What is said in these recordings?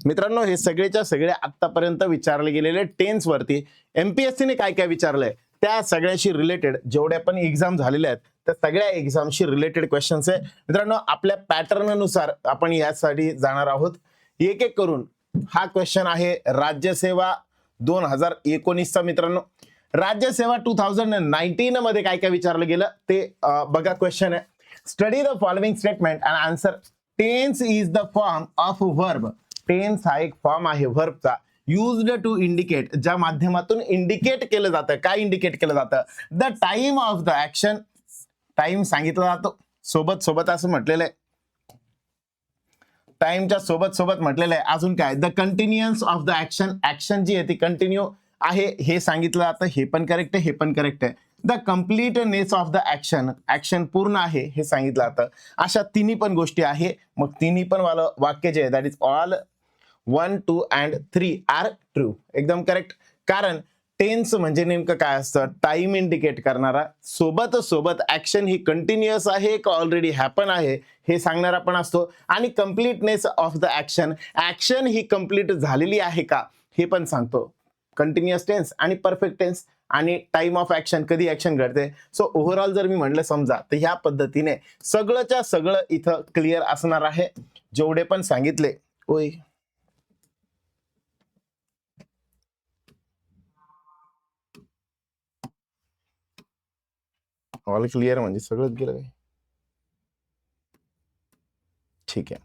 मित्रांनो, हे सगळेच्या सगळे आतापर्यंत विचारले गेलेले टेन्स वरती एमपीएससी ने काय काय विचारलंय त्या सगळ्याशी रिलेटेड जेवढ्या पण एक्झाम झालेल्या आहेत त्या सगळ्या एक्झामशी रिलेटेड क्वेश्चन्स आहे. मित्रांनो, आपल्या पॅटर्न नुसार आपण यासाठी जाणार आहोत एक एक करून. हा क्वेश्चन आहे राज्यसेवा 2019 चा. मित्रांनो, राज्यसेवा 2019 मध्ये काय काय विचारलं गेलं ते बघा. क्वेश्चन आहे, study the following statement and answer. Tense is the form of verb. Tense हा एक फॉर्म आहे वर्बचा, युज्ड टू इंडिकेट, ज्या माध्यमातून इंडिकेट केलं जातं. काय इंडिकेट केलं जातं? The time of the action. Time सांगितला जातो, सोबत सोबत असं म्हटलेलं आहे, टाइमच्या सोबत सोबत म्हटलेलं आहे. अजून काय? The continuance of the action. Action जी आहे ती कंटिन्यू आहे हे सांगितलं जातं. हे पण करेक्ट आहे, हे पण करेक्ट आहे. The completeness of the action. Action पूर्ण आहे हे सांगितलं जातं. अशा तिन्ही पण गोष्टी आहे. मग तिन्ही पण वाक्य जे आहे that is all 1, 2 and 3 are true. एकदम करेक्ट. कारण टेन्स म्हणजे नेमकं काय असतं? टाइम इंडिकेट करणारा, सोबत सोबत ऍक्शन ही कंटिन्युअस आहे का ऑलरेडी हॅपन आहे हे सांगणारा पण असतो. आणि completeness of the action, action he complete झालेली आहे का हे पण सांगतो. कंटिन्युअस टेन्स आणि परफेक्ट टेन्स आणि टाइम ऑफ ऍक्शन, कधी ऍक्शन घडते. सो ओव्हरऑल जर मी म्हटलं समजा तर ह्या पद्धतीने सगळंच्या सगळं इथं क्लिअर असणार आहे जेवढे पण सांगितले. ओय ऑल क्लिअर म्हणजे सगळंच गेलं काय? ठीक आहे,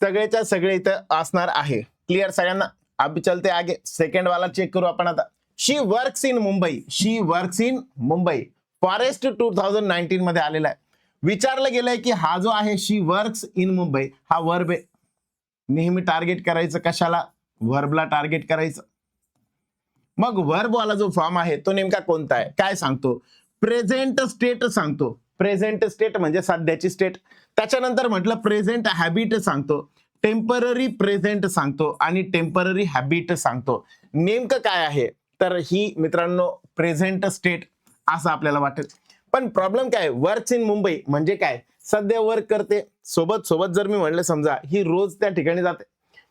सगळेच्या सगळे इथं असणार आहे. क्लिअर सगळ्यांना? अभी चलते आगे. सेकंड वाला चेक करू आपण आता. She works in Mumbai. She works in Mumbai forest 2019 मध्ये आलेला आहे. विचारलं गेलंय की हा जो आहे शी वर्क्स इन मुंबई हा वर्ब आहे. नेहमी टार्गेट करायचं कशाला? वर्बला टार्गेट करायचं. मग वर्ब वाला जो फॉर्म आहे तो नेमका कोणता आहे? काय सांगतो? प्रेझेंट स्टेट सांगतो. प्रेझेंट स्टेट म्हणजे सध्याची स्टेट. त्याच्यानंतर म्हटलं प्रेझेंट हॅबिट सांगतो, टेम्पररी प्रेझेंट सांगतो आणि टेम्पररी हॅबिट सांगतो. नेमकं काय आहे? तर ही मित्रांनो प्रेझेंट स्टेट असं आपल्याला वाटेल. पण प्रॉब्लेम काय? वर्क्स इन मुंबई म्हणजे काय? सध्या वर्क करते, सोबत सोबत जर मी म्हणलं समजा ही रोज त्या ठिकाणी जाते,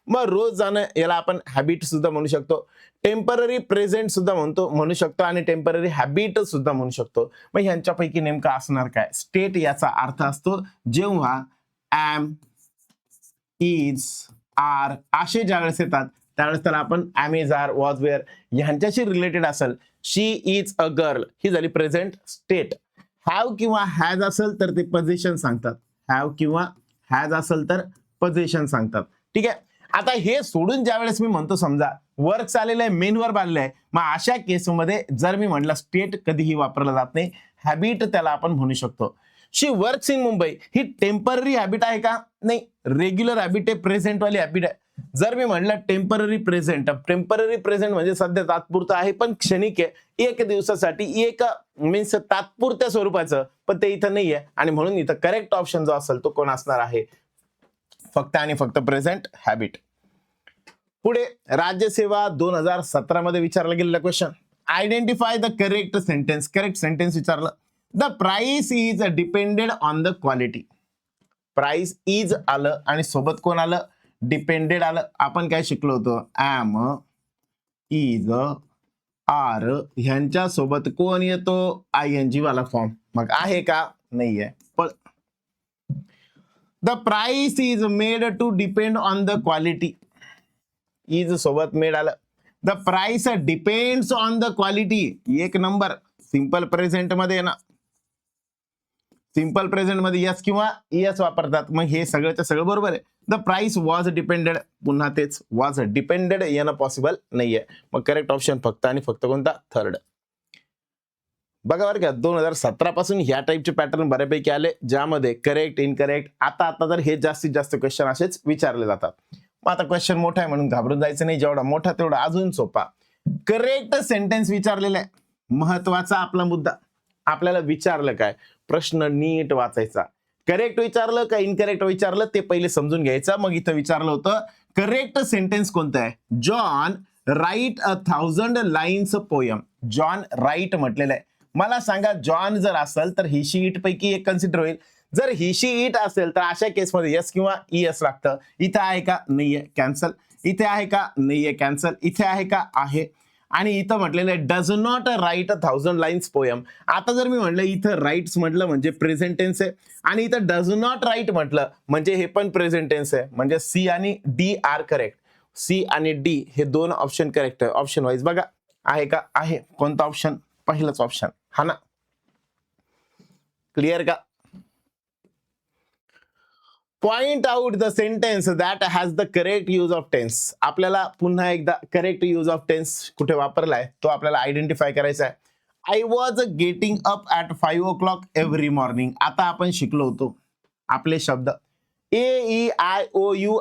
मग रोज जाणं याला आपण हॅबिट सुद्धा म्हणू शकतो. टेम्पररी प्रेझेंट सुद्धा म्हणू शकतो आणि टेम्पररी हॅबिट सुद्धा म्हणू शकतो. मग ह्यांच्यापैकी नेमकं असणार काय? स्टेट याचा अर्थ असतो जेव्हा ऍम, इज, आर असे ज्यावेळेस येतात त्यावेळेस त्याला आपण am, is, are, was, were ह्यांच्याशी रिलेटेड असेल. शी इज अ गर्ल ही झाली प्रेझेंट स्टेट. हॅव किंवा हॅज असेल तर ते पोझिशन सांगतात. हॅव किंवा हॅज असेल तर पोझिशन सांगतात. ठीक आहे. आता हे सोडून ज्या वेळेस मी म्हणतो समजा वर्क आलेलं आहे, मेन वर्ब आलेलं आहे, मग अशा केसमध्ये जर मी म्हटलं स्टेट कधीही वापरला जात नाही, हॅबिट त्याला आपण म्हणू शकतो. शी वर्क्स इन मुंबई ही टेम्पररी हॅबिट आहे का? नाही, रेग्युलर हॅबिट आहे, प्रेझेंट वाली हॅबिट आहे. जर मी म्हटलं टेम्पररी प्रेझेंट, टेम्पररी प्रेझेंट म्हणजे सध्या तात्पुरतं आहे पण क्षणिक आहे, एक दिवसासाठी, एक मीन्स तात्पुरत्या स्वरूपाचं, पण ते इथं नाहीये आणि म्हणून इथं करेक्ट ऑप्शन जो असेल तो कोण असणार आहे? फक्त आणि फक्त प्रेझेंट हॅबिट. पुढे राज्यसेवा 2017 मध्ये विचारला गेलेला question, identify the correct sentence. Correct sentence विचारलं. The price is depended on the quality. Price is आलं आणि सोबत कोण आलं? डिपेंडेड आलं. आपण काय शिकलो होतो? ऍम, इज, आर ह्यांच्या सोबत कोण येतो? आयएनजी वाला फॉर्म. मग आहे का? नाहीये. पण the price is made to depend on the quality. Is सोबत मेड आलं. The price depends on the quality. एक नंबर. सिंपल प्रेझेंट मध्ये ना, सिंपल प्रेझेंट मध्ये यस किंवा यस वापरतात. मग हे सगळंच सगळं बरोबर आहे. द प्राइस वॉज डिपेंडेड, पुन्हा तेच वॉज डिपेंडेड येणं पॉसिबल नाहीये. मग करेक्ट ऑप्शन फक्त आणि फक्त कोणता? थर्ड. बघा बरं का, 2017 पासून ह्या टाईपचे पॅटर्न बऱ्यापैकी आले ज्यामध्ये करेक्ट, इनकरेक्ट, आता तर हे जास्तीत जास्त क्वेश्चन असेच विचारले जातात. मग आता क्वेश्चन मोठा आहे म्हणून घाबरून जायचं नाही, जेवढा मोठा तेवढा अजून सोपा. करेक्ट सेंटेन्स विचारलेला आहे, महत्वाचा आपला मुद्दा. आपल्याला विचारलं काय? प्रश्न नीट वाचायचा. करेक्ट विचारलं का इनकरेक्ट विचारलं ते पहिले समजून घ्यायचं. मग इथं विचारलं होतं करेक्ट सेंटेन्स कोणतं आहे? John write 1000 lines poem. John write म्हटलेलं आहे. मला सांगा जॉन जर असेल तर ही शीट पैकी एक कन्सिडर होईल. जर ही शी इट असेल तर अशा केसमध्ये यस किंवा ES लागतं. इथे आहे का? नाहीये, कॅन्सल. इथे आहे का? नाहीये, कॅन्सल. इथे आहे का? आहे. आणि इथं म्हटलेलं आहे does not write 1000 lines poem. आता जर मी म्हटलं इथं राईट्स म्हटलं म्हणजे प्रेझेंट टेन्स आहे आणि इथं डज नॉट राईट म्हटलं म्हणजे हे पण प्रेझेंट टेन्स आहे. म्हणजे सी आणि डी आर करेक्ट. सी आणि डी हे दोन ऑप्शन करेक्ट आहे. ऑप्शन वाईज बघा आहे का? आहे. कोणता ऑप्शन? पहिलाच ऑप्शन, हा ना. क्लिअर का? Point out the sentence that has the correct use of tense. आपल्याला पुन्हा एकदा करेक्ट यूज ऑफ टेन्स कुठे वापरलाय तो आपल्याला आयडेंटिफाय करायचा आहे. I was getting up at 5 o'clock every morning. आता आपण शिकलो होतो आपले शब्द AEIOURDS.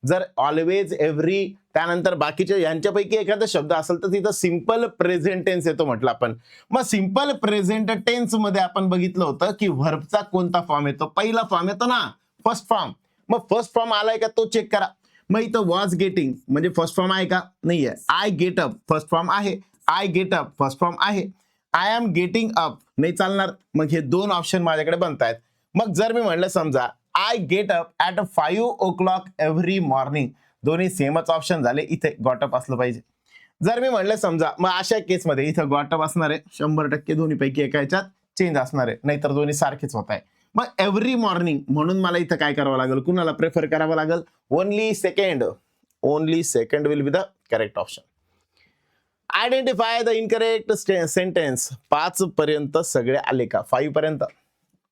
जर ऑलवेज, एव्हरी, त्यानंतर बाकीचे यांच्यापैकी एखादा शब्द असेल तर तिथं सिंपल प्रेझेंट टेन्स येतो म्हटलं आपण. मग सिंपल प्रेझेंट टेन्स मध्ये आपण बघितलं होतं की व्हर्बचा कोणता फॉर्म येतो? पहिला फॉर्म येतो ना, फर्स्ट फॉर्म. मग फर्स्ट फॉर्म आलाय का तो चेक करा. मग इथं वॉज गेटिंग म्हणजे फर्स्ट फॉर्म आहे का? नाहीये. I get up first form आहे. I get up first form आहे. आय एम गेटिंग अप नाही चालणार. मग हे दोन ऑप्शन माझ्याकडे बनतायत. मग जर मी म्हणलं समजा I get up at 5 o'clock every morning, दोन्ही सेमच ऑप्शन झाले. इथे गॉट अप असलं पाहिजे. जर मी म्हणलं समजा मग अशा केसमध्ये इथं गॉट अप असणार आहे 100% दोन्हीपैकी एका ह्याच्यात चेंज असणार आहे, नाहीतर दोन्ही सारखेच होत आहे. मग एव्हरी मॉर्निंग म्हणून मला इथं काय करावं लागेल? कुणाला प्रेफर करावं लागेल? Only second. Only second will be the correct option. Identify the incorrect sentence. 5 पर्यंत सगळे आले का? 5 पर्यंत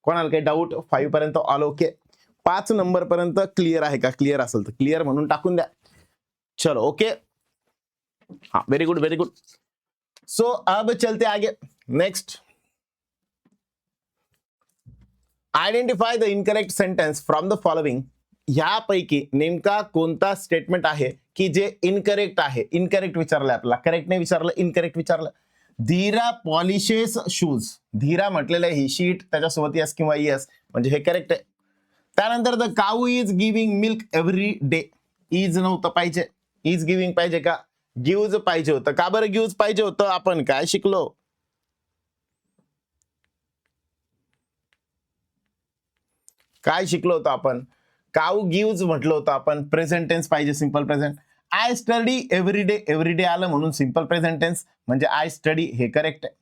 कोणाला काही डाऊट? 5 पर्यंत ऑल ओके. 5 नंबर पर्यंत क्लिअर आहे का? क्लिअर असेल तर क्लिअर म्हणून टाकून द्या. चलो ओके. हाँ very good very good. So अब चलते आगे. Next, identify the incorrect sentence from the following. ह्यापैकी नेमका कोणता स्टेटमेंट आहे की जे इनकरेक्ट आहे? इनकरेक्ट विचारलं आपल्याला, करेक्ट नाही विचारलं, इनकरेक्ट विचारलं. धीरा पॉलिशेस शूज. धीरा म्हटलेलं आहे ही शीट, त्याच्यासोबत यस किंवा येस म्हणजे हे करेक्ट आहे. त्यानंतर the cow is giving milk every day. Is नव्हतं पाहिजे, इज गिव्हिंग पाहिजे का? गिव्ज पाहिजे होतं. का बरं गिव्ज पाहिजे होतं? आपण काय शिकलो? काय शिकलो होतो आपण? काऊ गिव्ज म्हटलं होतं आपण. प्रेझेंट टेन्स पाहिजे, simple present. I study every day. Every day आलं म्हणून सिंपल प्रेझेंट टेन्स म्हणजे आय स्टडी हे करेक्ट आहे.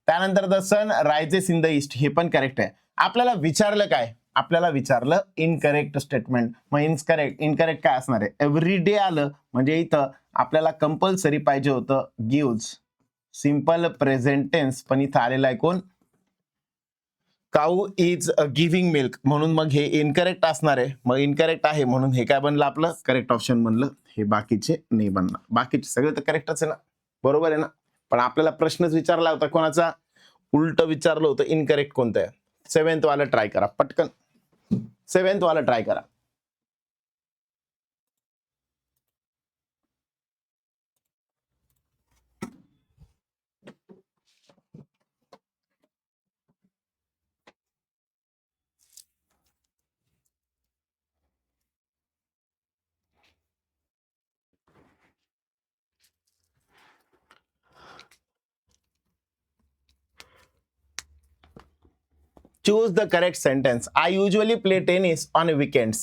त्यानंतर the sun rises in the east हे पण करेक्ट आहे. आपल्याला विचारलं काय? आपल्याला विचारलं इनकरेक्ट स्टेटमेंट. मग इनकरेक्ट काय असणार आहे? एव्हरी डे आलं म्हणजे इथं आपल्याला कंपल्सरी पाहिजे होतं गिव्ज, सिंपल प्रेझेंट टेन्स. पण इथं आलेलं आहे कोण? काऊ इज गिव्हिंग मिल्क म्हणून मग हे इनकरेक्ट असणार आहे. मग इनकरेक्ट आहे म्हणून हे काय बनलं आपलं? करेक्ट ऑप्शन बनलं. हे बाकीचे नाही बनणार. बाकीचे सगळे तर करेक्टच आहे ना, बरोबर आहे ना. पण आपल्याला प्रश्नच विचारला होता कोणाचा? उलट विचारलं होतं इनकरेक्ट कोणतं आहे. 7th वाला ट्राय करा पटकन. 7th वाला ट्राय करा. Choose the correct sentence. I usually play tennis on weekends.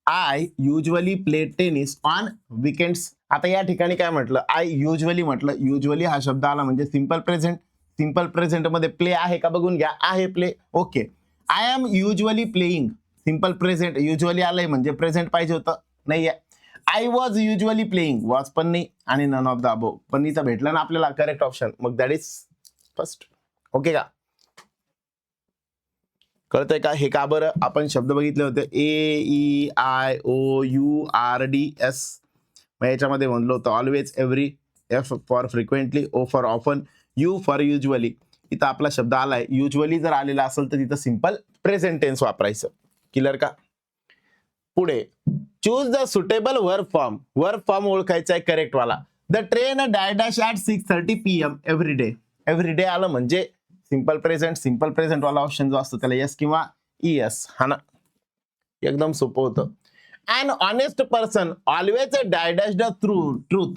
I usually play tennis on weekends. आता या ठिकाणी काय म्हटलं? आय युजली म्हटलं. युजली हा शब्द आला म्हणजे सिंपल प्रेझेंट. सिंपल प्रेझेंट मध्ये प्ले आहे का बघून घ्या. आहे play. Okay. I am usually playing. Simple present. Usually आलंय म्हणजे प्रेझेंट पाहिजे होतं, नाहीये. I was usually playing. Was पण नाही आणि नन ऑफ द अबोव पण इथं भेटलं ना आपल्याला करेक्ट ऑप्शन. मग दॅट इज फर्स्ट. ओके का? कळतंय का? हे का बरं आपण शब्द बघितले होते AEIOURDS. मग याच्यामध्ये म्हणलं होतं always, every, F for frequently, O for often, U for usually. इथं आपला शब्द आलाय. युजली जर आलेला असेल तर तिथं सिंपल प्रेझेंट टेन्स वापरायचं. क्लिअर का? पुढे choose the suitable verb form. Verb form ओळखायचा आहे करेक्ट वाला. The train dash at 6:30 PM every day. Every day आलं म्हणजे सिंपल प्रेझेंट वाला ऑप्शन जो असतो त्याला यस किंवा ES, हा ना. एकदम सोपं होतं. An honest person always dash the truth.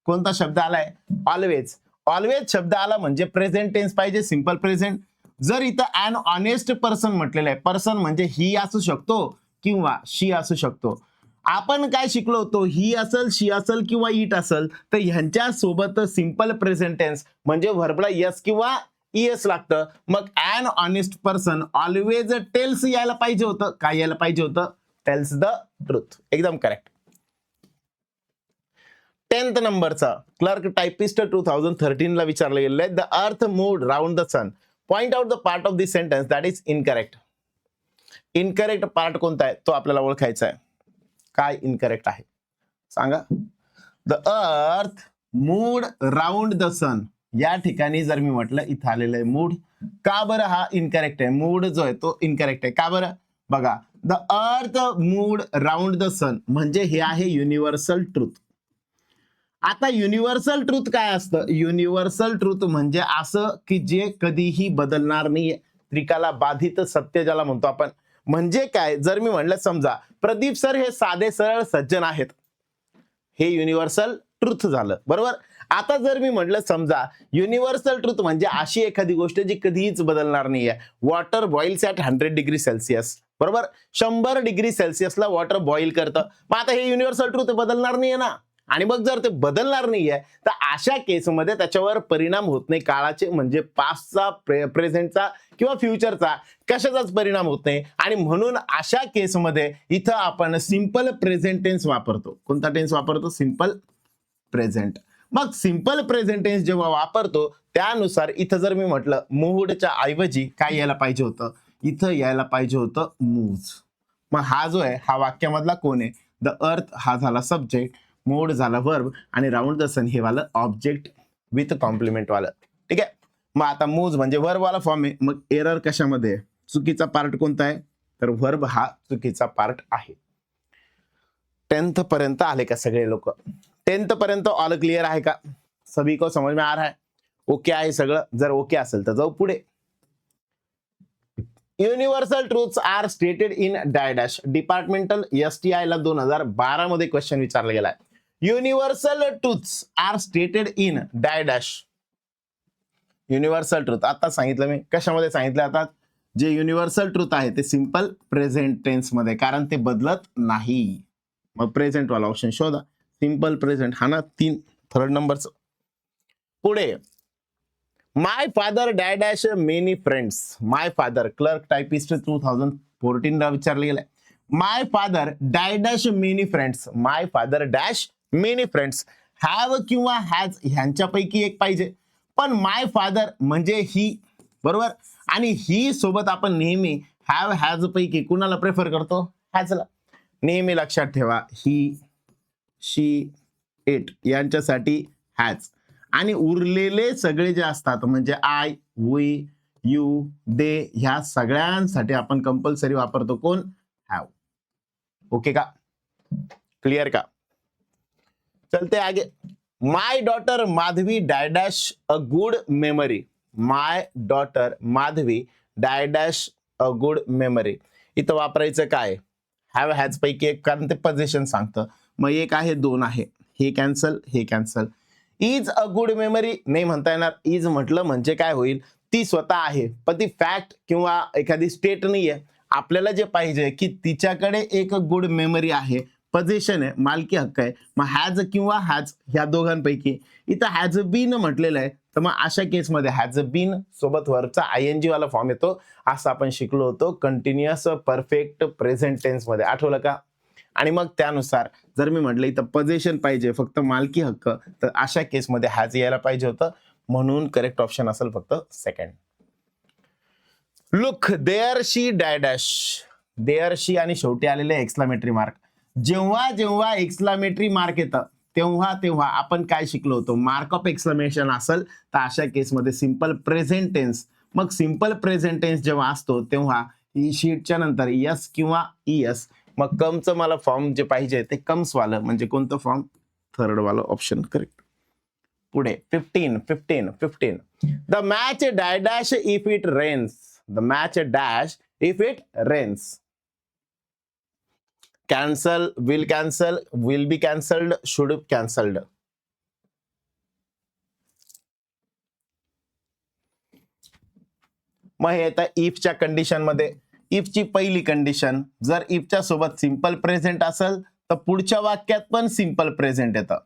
कोणता शब्द आलाय? ऑलवेज. ऑलवेज शब्द आला म्हणजे प्रेझेंट टेन्स पाहिजे, सिंपल प्रेझेंट. जर इथं अन ऑनेस्ट पर्सन म्हटलेलं आहे, पर्सन म्हणजे ही असू शकतो किंवा शी असू शकतो. आपण काय शिकलो होतो, ही असल, शी असल किंवा इट असल, तर ह्यांच्या सोबत सिंपल प्रेझेंट टेन्स म्हणजे व्हर्बला यस किंवा इएस लागतं. मग an honest person always tells यायला पाहिजे होतं. काय यायला पाहिजे होतं? Tells the truth. एकदम करेक्ट. 10th नंबरचा क्लर्क टायपिस्ट 2013 ला विचारलं गेलेलं आहे. The earth moved round the sun. Point out the part of this sentence that is incorrect. Incorrect part कोणता आहे तो आपल्याला ओळखायचा आहे. काय इनकरेक्ट आहे सांगा. The earth moved round the सन. या ठिकाणी जर मी म्हटलं इथं आलेलं आहे मूड. का बरं हा इनकरेक्ट आहे? मूड जो आहे तो इनकरेक्ट आहे. का बरं? बघा, the earth moved round the सन म्हणजे हे आहे युनिव्हर्सल ट्रूथ. आता युनिव्हर्सल ट्रूथ काय असतं? युनिव्हर्सल ट्रूथ म्हणजे असं की जे कधीही बदलणार नाहीये. त्रिकाला बाधित सत्य ज्याला म्हणतो आपण. म्हणजे काय? जर मी म्हणलं समजा प्रदीप सर हे साधे सरळ सज्जन आहेत, हे युनिव्हर्सल ट्रूथ झालं, बरोबर. आता जर मी म्हटलं समजा युनिव्हर्सल ट्रूथ म्हणजे अशी एखादी गोष्ट जी कधीच बदलणार नाहीये. Water boils at 100 degree Celsius, बरोबर. 100 डिग्री सेल्सिअसला वॉटर बॉईल करतं. मग आता हे युनिव्हर्सल ट्रूथ बदलणार नाहीये ना. आणि मग जर ते बदलणार नाहीये तर अशा केसमध्ये त्याच्यावर परिणाम होत नाही काळाचे, म्हणजे पास्टचा, प्रेझेंटचा किंवा फ्युचरचा कशाचाच परिणाम होत नाही. आणि म्हणून अशा केसमध्ये इथं आपण सिंपल प्रेझेंट टेन्स वापरतो. कोणता टेन्स वापरतो? Simple present. मग सिंपल प्रेझेंट टेन्स जेव्हा वापरतो त्यानुसार इथं जर मी म्हटलं मूव्डच्या ऐवजी काय यायला पाहिजे होतं? इथं यायला पाहिजे होतं मूव्ज. मग हा जो आहे हा वाक्यामधला कोण आहे? द अर्थ हा झाला सब्जेक्ट, मूड झाला वर्ब आणि राउंड द सन हे वाला ऑब्जेक्ट विथ कॉम्प्लिमेंट वाला. ठीक आहे. मग आता मूव्ज म्हणजे वर्ब वाला फॉर्म आहे. मग एरर कशामध्ये? चुकीचा पार्ट कोणता आहे? तर वर्ब हा चुकीचा पार्ट आहे. 10th पर्यंत आले का सगळे लोक? 10th पर्यंत ऑल क्लियर आहे का? सभी को समझ में आ रहा है? ओके आहे सगळं? जर ओके असेल तर जाऊ पुढे. Universal truths are stated in the dash. Departmental STI ला 2012 मध्ये क्वेश्चन विचारला गेलाय. Universal truths are stated in the dash. Universal truth आता सांगितलं मी. कशामध्ये सांगितलं? आता जे युनिव्हर्सल ट्रूथ आहे ते सिंपल प्रेझेंट टेन्स मध्ये, कारण ते बदलत नाही. मग प्रेझेंट वाला ऑप्शन शोधा. सिंपल प्रेझेंट हा ना 3rd नंबरचं. पुढे my father dash many friends. My father clerk typist 2014 ला विचारले गेलाय. My father dash many friends. My father dash many friends. Have किंवा हॅज ह्यांच्यापैकी एक पाहिजे. पण माय फादर म्हणजे ही, बरोबर. आणि ही सोबत आपण नेहमी हॅव हॅज पैकी कुणाला प्रेफर करतो? हॅजला. नेहमी लक्षात ठेवा, ही, शी, इट यांच्यासाठी हॅज. आणि उरलेले सगळे जे असतात म्हणजे आय, वी, यू, दे ह्या सगळ्यांसाठी आपण कंपल्सरी वापरतो कोण? हॅव. ओके का? क्लियर का? चलते आगे. My daughter Madhavi dash a good memory. My daughter Madhavi dash a good memory. इथं वापरायचं काय? हॅव हॅज पैकी एक, कारण ते पोझिशन सांगतं. मग एक आहे, दोन आहे, हे कॅन्सल, हे cancel. Is a good memory नाही म्हणता येणार. इज म्हटलं म्हणजे काय होईल? ती स्वतः आहे पण ती फॅक्ट किंवा एखादी स्टेट नाहीये. आपल्याला जे पाहिजे की तिच्याकडे एक गुड मेमरी आहे, पोझिशन आहे, मालकी हक्क आहे. मग हॅज किंवा हॅज ह्या दोघांपैकी. इथं हॅज बीन म्हटलेलं आहे, तर मग अशा केसमध्ये हॅज बीन सोबत वरचा ING वाला फॉर्म येतो. असं आपण शिकलो होतो कंटिन्युअस परफेक्ट प्रेझेंट टेन्स मध्ये. आठवलं का? आणि मग त्यानुसार जर मी म्हटलं इथं पोझिशन पाहिजे, फक्त मालकी हक्क, तर अशा केसमध्ये हॅज यायला पाहिजे होतं. म्हणून करेक्ट ऑप्शन असेल फक्त second. Look there she dash. There she आणि शेवटी आलेले एक्सक्लामेटरी मार्क. जेव्हा जेव्हा एक्सक्लामेटरी मार्क येतं तेव्हा तेव्हा आपण काय शिकलो होतो? मार्क ऑफ एक्सक्लामेशन असेल तर अशा केसमध्ये सिंपल प्रेझेंट टेन्स. मग सिंपल प्रेझेंट टेन्स जेव्हा असतो तेव्हा शीटच्या नंतर यस किंवा ES. मग कमचं मला फॉर्म जे पाहिजे ते कम्स वालं म्हणजे कोणतं फॉर्म? 3rd वाला ऑप्शन करेक्ट. पुढे 15. The match dash if it rains. The match dash if it rains. Cancel, will be cancelled, should cancelled. मग हे येतं इफच्या कंडिशन मध्ये. इफची पहिली कंडिशन, जर इफच्या सोबत सिंपल प्रेझेंट असेल तर पुढच्या वाक्यात पण सिंपल प्रेझेंट येतं.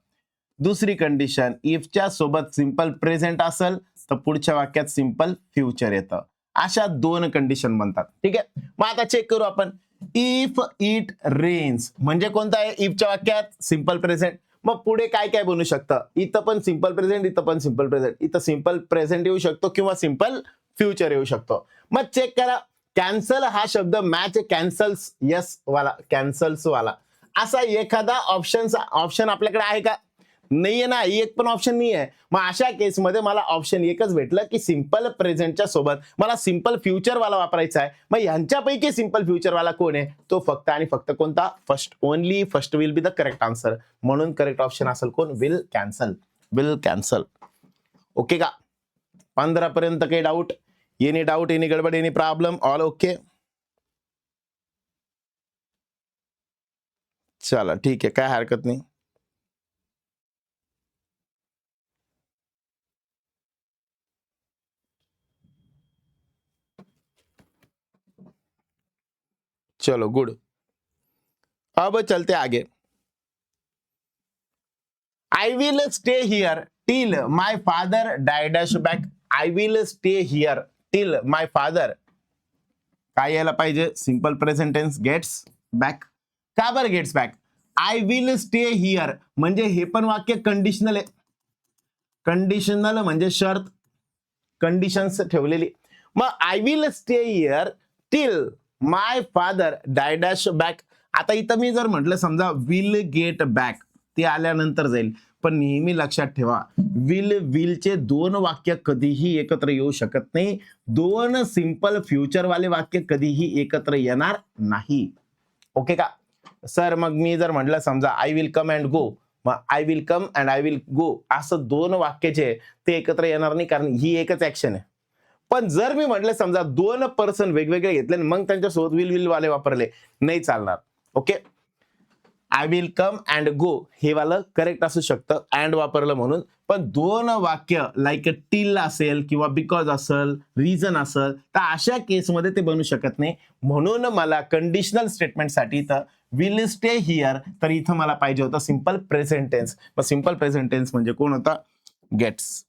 दुसरी कंडिशन, इफच्या सोबत सिंपल प्रेझेंट असेल तर पुढच्या वाक्यात सिंपल फ्युचर येतं. अशा दोन कंडिशन बनतात. ठीक आहे, मग आता चेक करू आपण. इफ इट रेन्स म्हणजे कोणता आहे इफच्या वाक्यात सिंपल प्रेझेंट. मग पुढे काय काय बनू शकतं, इथं पण सिंपल प्रेझेंट, इथं पण सिंपल प्रेझेंट, इथं सिंपल प्रेझेंट येऊ शकतो किंवा सिंपल फ्युचर येऊ शकतो. मग चेक करा, कॅन्सल हा शब्द मॅच कॅन्सल्स यस वाला, कॅन्सल्स वाला असा एखादा ऑप्शन आपल्याकडे आहे का? नाहीये ना, एक पण ऑप्शन नाही आहे. मग अशा केसमध्ये मला ऑप्शन एकच भेटलं की सिंपल प्रेझेंटच्या सोबत मला सिंपल फ्युचर वाला वापरायचा आहे. मग यांच्यापैकी सिंपल फ्युचर वाला कोण आहे? तो फक्त आणि फक्त कोणता? First. Only first will be the correct answer. म्हणून करेक्ट ऑप्शन असेल कोण? Will cancel. Will cancel. Okay का? 15 पर्यंत काही डाऊट? एनी डाऊट, एनी गडबड, एनी प्रॉब्लेम? All okay? चला ठीक आहे, काय हरकत नाही. चलो गुड. अब चलते आगे. I will stay here till my father dash back. I will stay here till my father. काय यायला पाहिजे? Simple present tense gets back. का बरं gets back? I will stay here म्हणजे हे पण वाक्य कंडिशनल आहे. कंडिशनल म्हणजे शर्त, कंडिशन्स ठेवलेली. मग I will stay here till my father dash back. आता इथं मी जर म्हटलं समजा विल गेट बॅक, ते आल्यानंतर जाईल. पण नेहमी लक्षात ठेवा, विलचे दोन वाक्य कधीही एकत्र येऊ शकत नाही. दोन सिंपल फ्युचर वाले वाक्य कधीही एकत्र येणार नाही. ओके का सर? मग मी जर म्हटलं समजा I will come and go, मग I will come and I will go असं दोन वाक्य जे ते एकत्र येणार नाही, कारण ही एकच ऍक्शन आहे. पण जर मी म्हटलं समजा दोन पर्सन वेगवेगळे घेतले मग त्यांच्यासोबत विल वाले वापरले, नाही चालणार. Okay, I will come and गो हे वाला करेक्ट असू शकतं अँड वापरलं म्हणून. पण दोन वाक्य लाईक टिल असेल किंवा बिकॉज असेल, रिझन असेल, तर अशा केसमध्ये ते बनू शकत नाही. म्हणून मला कंडिशनल स्टेटमेंटसाठी तर विल स्टे हिअर, तर इथं मला पाहिजे होतं सिंपल प्रेझेंट टेन्स. मग सिंपल प्रेझेंट टेन्स म्हणजे कोण होता? Gets.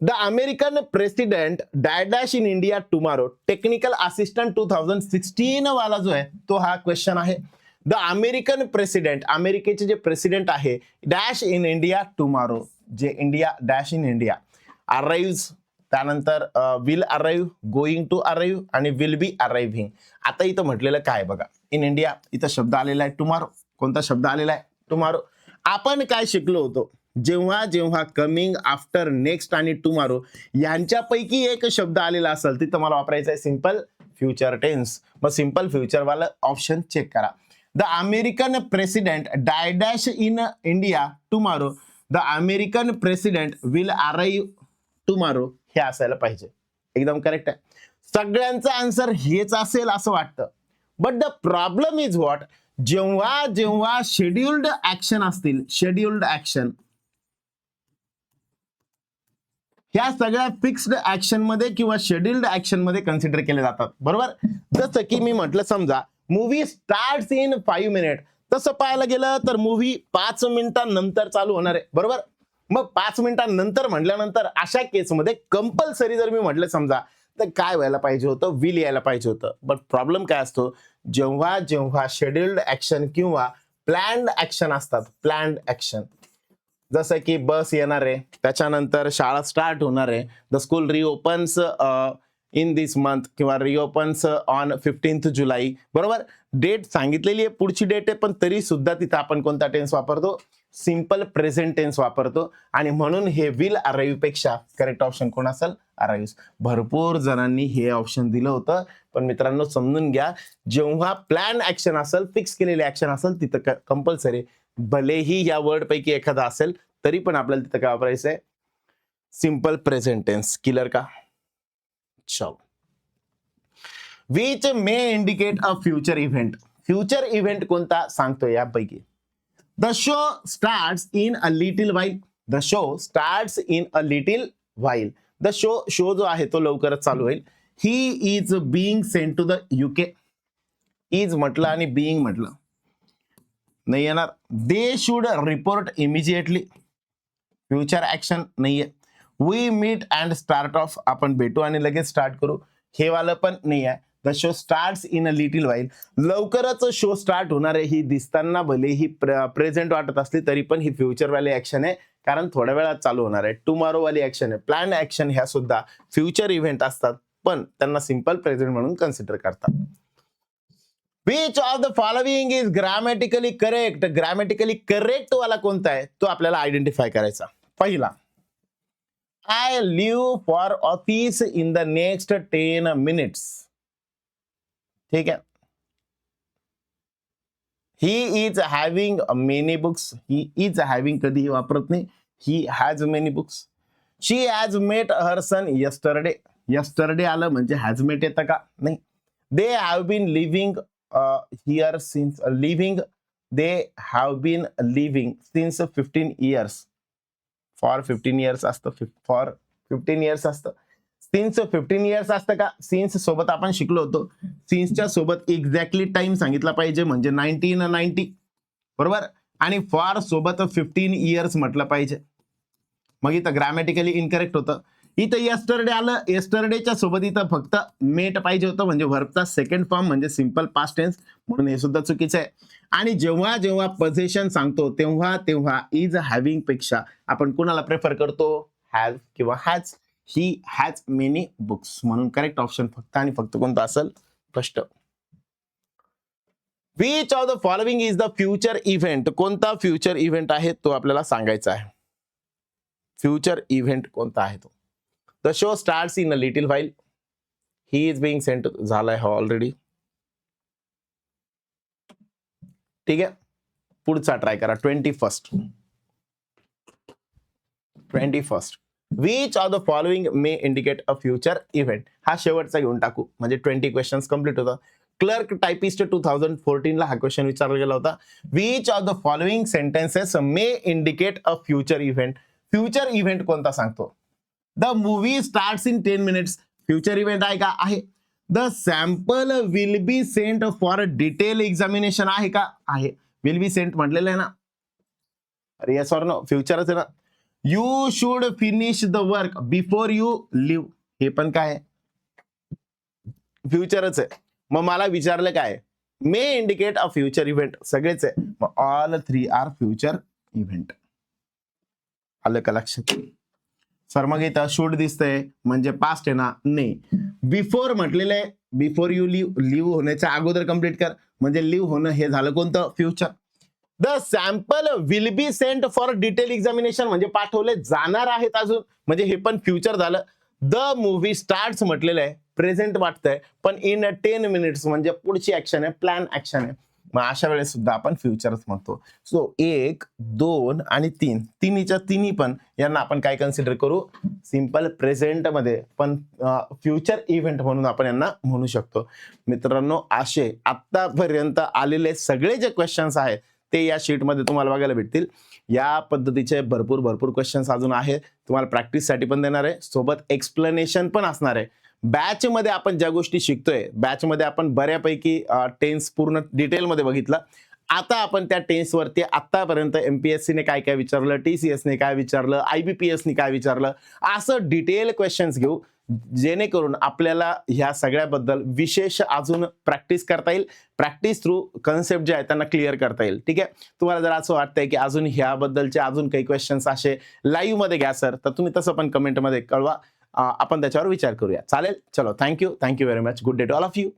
The American president dash in India tomorrow. Technical assistant 2016 वाला जो आहे तो हा क्वेश्चन आहे. द अमेरिकन प्रेसिडेंट, अमेरिकेचे जे प्रेसिडेंट आहे, डॅश इन इंडिया टुमारो, जे India dash in India arrive, त्यानंतर will arrive, going to arrive आणि विल बी अराइव्हिंग. आता इथं म्हटलेलं काय बघा, इन इंडिया, इथं शब्द आलेला आहे टुमारो. कोणता शब्द आलेला आहे? टुमारो. आपण काय शिकलो होतो? जेव्हा जेव्हा कमिंग, आफ्टर, नेक्स्ट आणि टुमारो यांच्यापैकी एक शब्द आलेला असेल तिथं मला वापरायचं आहे सिंपल फ्युचर टेन्स. मग सिंपल फ्युचर वाला ऑप्शन चेक करा. The American president dash in India tomorrow. The American president will arrive tomorrow हे असायला पाहिजे. एकदम करेक्ट आहे. सगळ्यांचा आन्सर हेच असेल असं वाटतं. But the problem is what, जेव्हा जेव्हा शेड्युल्ड ऍक्शन असतील, शेड्युल्ड ऍक्शन ह्या सगळ्या फिक्स्ड ऍक्शन मध्ये किंवा शेड्युल्ड ऍक्शन मध्ये कन्सिडर केले जातात. बरोबर? जसं की मी म्हटलं समजा मूवी स्टार्ट्स इन 5 मिनिट, तसं पाहायला गेलं तर मूवी 5 मिनिटांनंतर चालू होणार आहे. बरोबर? मग 5 मिनिटांनंतर म्हटल्यानंतर अशा केसमध्ये कंपल्सरी जर मी म्हटलं समजा तर काय व्हायला पाहिजे होतं? विल यायला पाहिजे होतं. बट प्रॉब्लेम काय असतो, जेव्हा जेव्हा शेड्युल्ड ऍक्शन किंवा प्लॅन्ड ऍक्शन असतात, प्लॅन्ड ऍक्शन, जसं की बस येणार आहे, त्याच्यानंतर शाळा स्टार्ट होणार आहे, the school reopens in this month किंवा रिओपन्स ऑन 15th जुलै. बरोबर? डेट सांगितलेली आहे, पुढची डेट आहे, पण तरी सुद्धा तिथं आपण कोणता टेन्स वापरतो? सिंपल प्रेझेंट टेन्स वापरतो. आणि म्हणून हे विल अराइव्ह पेक्षा करेक्ट ऑप्शन कोण असेल? अराइव्ह. भरपूर जणांनी हे ऑप्शन दिलं होतं, पण मित्रांनो समजून घ्या, जेव्हा प्लॅन ऍक्शन असेल, फिक्स केलेले ऍक्शन असेल, तिथं कंपल्सरी, भलेही या वर्ड पैकी एखादा असेल तरी पण आपल्याला तिथं काय वापरायचं आहे? Simple present tense. क्लिअर का? चलो. Which may indicate a future event. Future event कोणता सांगतोय यापैकी? The show starts in a little while. The show starts in a little while. The show जो आहे तो लवकरच चालू होईल. He is being sent to the UK. Is म्हटलं आणि बिईंग म्हटलं नाही येणार. They should report immediately. Future action नाहीये. We meet and start off. आपण भेटू आणि लगेच स्टार्ट करू. हे वालं पण नाही आहे. The show starts in a little while. लवकरच शो स्टार्ट होणार आहे. ही दिसताना भले ही प्रेझेंट वाटत असली तरी पण ही फ्युचर वाली ऍक्शन आहे, कारण थोड्या वेळात चालू होणार आहे. टुमॉरो वाली ऍक्शन आहे. प्लॅन ऍक्शन ह्या सुद्धा फ्युचर इव्हेंट असतात, पण त्यांना सिंपल प्रेझेंट म्हणून कन्सिडर करतात. Which of the following is grammatically correct. Grammatically correct वाला कोणता आहे तो आपल्याला आयडेंटिफाय करायचा. पहिला, I live for office in the next 10 minutes. ठीक आहे. He is having many books. He is having कधीही वापरत नाही. He has many books. She has met her son yesterday. Yesterday आलं म्हणजे हॅज मेट येतं का? नाही. They have been living here since living. They have been living since 15 years. For 15 years असतं. For 15 years असतं. सिन्स 15 years असतं का? Since सोबत आपण शिकलो होतो. सिन्सच्या सोबत एक्झॅक्टली टाइम सांगितला पाहिजे म्हणजे 1990. बरोबर. आणि फॉर सोबत 15 years म्हटलं पाहिजे. मग इथं ग्रामॅटिकली इनकरेक्ट होतं. इथं यस्टरडे आलं. यस्टरडेच्या सोबत इथं फक्त मेट पाहिजे होतं म्हणजे व्हर्बचा सेकंड फॉर्म म्हणजे सिंपल पास्ट टेन्स, म्हणून हे सुद्धा चुकीचं आहे. आणि जेव्हा जेव्हा पोझिशन सांगतो तेव्हा तेव्हा इज हॅव्हिंग पेक्षा आपण कुणाला प्रेफर करतो? हॅव किंवा has. He has many books, म्हणून करेक्ट ऑप्शन फक्त आणि फक्त कोणता असेल? First. Which of the following is the future event. कोणता फ्युचर इव्हेंट आहे तो आपल्याला सांगायचा आहे. फ्युचर इव्हेंट कोणता आहे तो? The show starts in a little while. He is being sent झालाय ऑलरेडी. ठीक आहे. पुढचा ट्राय करा. 21st. Which of the following may indicate a future event. हा शेवटचा घेऊन टाकू म्हणजे 20 क्वेश्चन्स कंप्लीट होतात. क्लर्क टायपिस्ट 2014 ला हा क्वेश्चन विचारला गेला होता. Which of the following sentences may indicate a future event. Future event कोणता सांगतो? The movie starts in 10 minutes. Future event आहे का? आहे. The sample will be sent for detail examination आहे का? आहे. विल बी सेंट म्हटलेलं आहे ना. अरे येस ऑर नो? फ्युचरच आहे ना. You should finish the work before you leave. हे पण काय आहे? फ्युचरच आहे. मग मला विचारलं काय? मे इंडिकेट अ फ्युचर इव्हेंट. सगळेच आहे. मग ऑल 3 आर फ्युचर इव्हेंट. आलं का लक्षात? सर मग इथं शुड दिसतंय म्हणजे पास्ट आहे ना? नाही. बिफोर म्हटलेलं आहे. Before you leave. लिव्ह होण्याच्या अगोदर कंप्लीट कर म्हणजे लिव्ह होणं हे झालं कोणतं? Future. The sample will be sent for detail examination म्हणजे पाठवले जाणार आहेत अजून, म्हणजे हे पण फ्युचर झालं. द मूवी स्टार्ट्स म्हटलेलं आहे. प्रेझेंट वाटतंय पण इन 10 minutes म्हणजे पुढची ऍक्शन आहे. प्लॅन ऍक्शन आहे. मग अशा वेळेस सुद्धा आपण फ्युचरच म्हणतो. सो 1, 2 आणि 3 तिन्हीच्या तिन्ही पण यांना आपण काय कन्सिडर करू? सिंपल प्रेझेंट मध्ये, पण फ्युचर इव्हेंट म्हणून आपण यांना म्हणू शकतो. मित्रांनो, असे आतापर्यंत आलेले सगळे जे क्वेश्चन्स आहेत ते या शीटमध्ये तुम्हाला बघायला भेटतील. या पद्धतीचे भरपूर क्वेश्चन्स अजून आहेत. तुम्हाला प्रॅक्टिससाठी पण देणार आहे, सोबत एक्सप्लेनेशन पण असणार आहे. बॅच मध्ये आपण ज्या गोष्टी शिकतोय, बॅच मध्ये आपण बऱ्यापैकी टेन्स पूर्ण डिटेलमध्ये बघितलं. आता आपण त्या टेन्स वरती आतापर्यंत MPSC ने काय काय विचारलं, TCS ने काय विचारलं, IBPS ने काय विचारलं, असं डिटेल क्वेश्चन्स घेऊ, जेणेकरून आपल्याला ह्या सगळ्याबद्दल विशेष अजून प्रॅक्टिस करता येईल. प्रॅक्टिस थ्रू कन्सेप्ट जे आहे त्यांना क्लिअर करता येईल. ठीक आहे. तुम्हाला जर असं वाटतंय की अजून ह्याबद्दलचे अजून काही क्वेश्चन्स असे लाईव्ह मध्ये घ्या सर, तर तुम्ही तसं पण कमेंटमध्ये कळवा. आपण त्याच्यावर विचार करूया. चालेल. चलो, thank you very much. Good day to all of you.